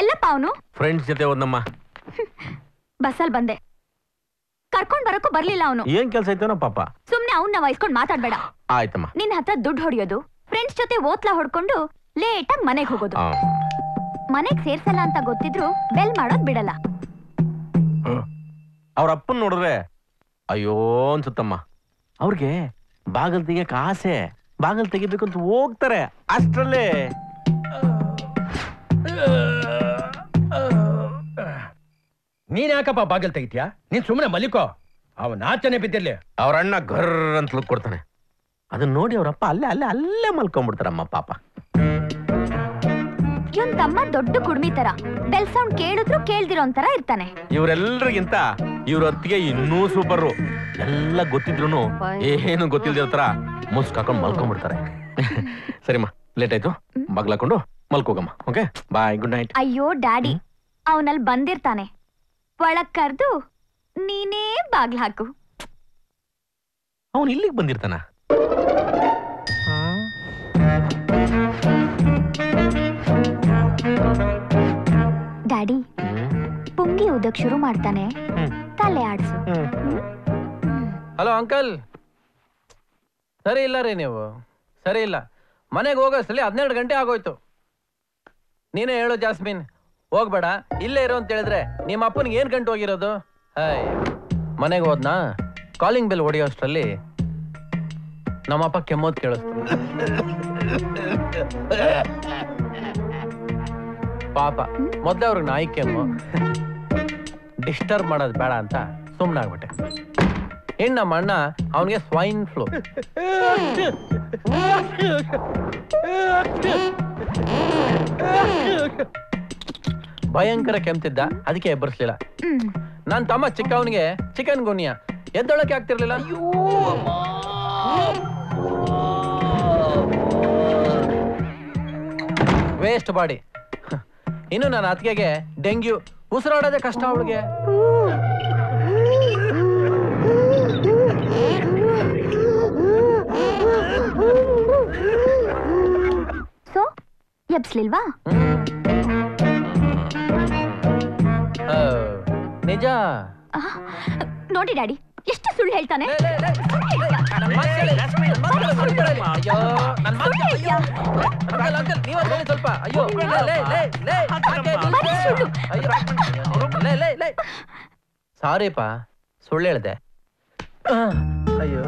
ಎಲ್ಲಪ್ಪ ಅವನು? ಫ್ರೆಂಡ್ಸ್ ಜೊತೆ ಹೋದ್ನಮ್ಮ. ಬಸ್ಸಲ್ಲಿ ಬಂದೆ, ಕರ್ಕೊಂಡ್ ಬರಕ್ಕೂ ಬರ್ಲಿಲ್ಲ ಅವನು. ಏನ್ ಕೆಲಸ ಐತೇನೋ ಪಾಪ. ಸುಮ್ನೆ ಅವನ್ನ ವಹಿಸ್ಕೊಂಡ್ ಮಾತಾಡ್ಬೇಡ. ಆಯ್ತಮ್ಮ. ನಿನ್ ಹತ್ರ ದುಡ್ಡು ಹೊಡಿಯೋದು, ಫ್ರೆಂಡ್ಸ್ ಜೊತೆ ಓತ್ಲಾ ಹೊಡ್ಕೊಂಡು ಲೇಟಾಗಿ ಮನೆಗ್ ಹೋಗೋದು. ಮನೆಗ್ ಸೇರ್ಸಲ್ಲ ಅಂತ ಗೊತ್ತಿದ್ರು ಬೆಲ್ ಮಾಡೋದ್ ಬಿಡಲ್ಲ. ಅವ್ರ ಅಪ್ಪನ್ ನೋಡಿದ್ರೆ ಅಯ್ಯೋ ಅನ್ಸುತ್ತಮ್ಮ. ಅವ್ರಿಗೆ ಬಾಗಲ್ ತೆಗಿಯಕ್ ಆಸೆ, ಬಾಗಲ್ ತೆಗಿಬೇಕು ಅಂತ ಹೋಗ್ತಾರೆ. ಅಷ್ಟ್ರಲ್ಲೇ ನೀನ್ ಯಾಕಪ್ಪ ಬಾಗಲ್ ತೆಗಿತೀಯಾ? ನೀನ್ ಸುಮ್ಮನೆ ಮಲಿಕೋ. ಅವನ ಆಚನೆ ಬಿದ್ದಿರ್ಲಿ. ಅವ್ರ ಅಣ್ಣ ಗರ್ ಅಂತ ಲುಕ್ ಕೊಡ್ತಾನೆ. ಅದನ್ನ ನೋಡಿ ಅವ್ರಪ್ಪ ಅಲ್ಲೇ ಮಲ್ಕೊಂಡ್ಬಿಡ್ತಾರಮ್ಮ ಪಾಪ. ಇವನ್ ತಮ್ಮ ದೊಡ್ಡ ಕುಡ್ಮಿ ತರ, ಬೆಲ್ ಸೌಂಡ್ ಕೇಳಿದ್ರು ಕೇಳ್ದಿರೋ ಒಂಥರ ಇರ್ತಾನೆ. ಇವ್ರೆಲ್ರಿಗಿಂತ ಇವ್ರ ಹೊತ್ತಿಗೆ ಇನ್ನೂ ಸೂಪರ್. ಎಲ್ಲ ಗೊತ್ತಿದ್ರು ಏನು ಗೊತ್ತಿಲ್ದಿರೋ ತರ ಮುಸ್ಕ್ ಹಾಕೊಂಡ್ ಮಲ್ಕೊಂಡ್ಬಿಡ್ತಾರೆ. ಸರಿಮ್ಮ, ಲೇಟ್ ಆಯ್ತು, ಬಾಗ್ಲಾಕೊಂಡು ಮಲ್ಕೋಗಮ್ಮ. Okay bye, good night. ಅಯ್ಯೋ ಡ್ಯಾಡಿ, ಅವನಲ್ಲಿ ಬಂದಿರ್ತಾನೆ, ಒಳಗ್ ಕರ್ದು ನೀನೇ ಬಾಗ್ಲ ಹಾಕು. ಅವನು ಇಲ್ಲಿಗೆ ಬಂದಿರ್ತಾನ? ಡ್ಯಾಡಿ, ಪುಂಗಿ ಊದಕ್ ಶುರು ಮಾಡ್ತಾನೆ, ತಲೆ ಆಡ್ಸು. ಹಲೋ ಅಂಕಲ್, ಸರಿ ಇಲ್ಲ ರೀ ನೀವು, ಸರಿ ಇಲ್ಲ. ಮನೆಗೆ ಹೋಗೋಷ್ಟರಲ್ಲಿ 12 ಗಂಟೆ ಆಗೋಯ್ತು. ನೀನೇ ಹೇಳು ಜಾಸ್ಮಿನ್, ಹೋಗ್ಬೇಡ ಇಲ್ಲೇ ಇರೋ ಅಂತ ಹೇಳಿದ್ರೆ ನಿಮ್ಮ ಅಪ್ಪನಿಗೆ ಏನ್ ಗಂಟು ಹೋಗಿರೋದು? ಹಾಯ್, ಮನೆಗೆ ಹೋದ್ನಾ, ಕಾಲಿಂಗ್ ಬೆಲ್ ಹೊಡಿಯೋಷ್ಟರಲ್ಲಿ ನಮ್ಮಪ್ಪ ಕೆಮ್ಮೋದ್ ಕೇಳಿಸ್ತು. ಪಾಪ ಮೊದ್ಲೇ ಅವ್ರಿಗೆ ನಾಯಿ ಕೆಮ್ಮು, ಡಿಸ್ಟರ್ಬ್ ಮಾಡೋದು ಬೇಡ ಅಂತ ಸುಮ್ಮನಾಗ್ಬಿಟ್ಟೆ. ಇನ್ನು ನಮ್ಮ ಅಣ್ಣ ಅವನಿಗೆ ಸ್ವೈನ್ ಫ್ಲೂ. ಭಯಂಕರ ಕೆಮ್ತಿದ್ದ, ಅದಕ್ಕೆ ಎಬ್ಬರಿಸ್ಲಿಲ್ಲ. ನನ್ನ ತಮ್ಮ ಚಿಕ್ಕವನಿಗೆ ಚಿಕನ್ ಗುನ್ಯಾ, ಎದ್ದೊಳಕ್ಕೆ ಆಗ್ತಿರ್ಲಿಲ್ಲ. Waste body. ಇನ್ನು ನನ್ನ ಅತ್ತಿಗೆಗೆ ಡೆಂಗ್ಯೂ, ಉಸಿರಾಡೋದೇ ಕಷ್ಟ ಅವಳಿಗೆ. ಸೊ ಎಬ್ಸ್ಲಿಲ್ವಾ? ನಿಜ ನೋಡಿ ಡ್ಯಾಡಿ, ಎಷ್ಟು ಸುಳ್ಳು ಹೇಳ್ತಾನೆ. ಸ್ವಲ್ಪ ಅಯ್ಯೋ ಸಾರಿಪ್ಪ, ಸುಳ್ಳು ಹೇಳ್ದೆ. ಅಯ್ಯೋ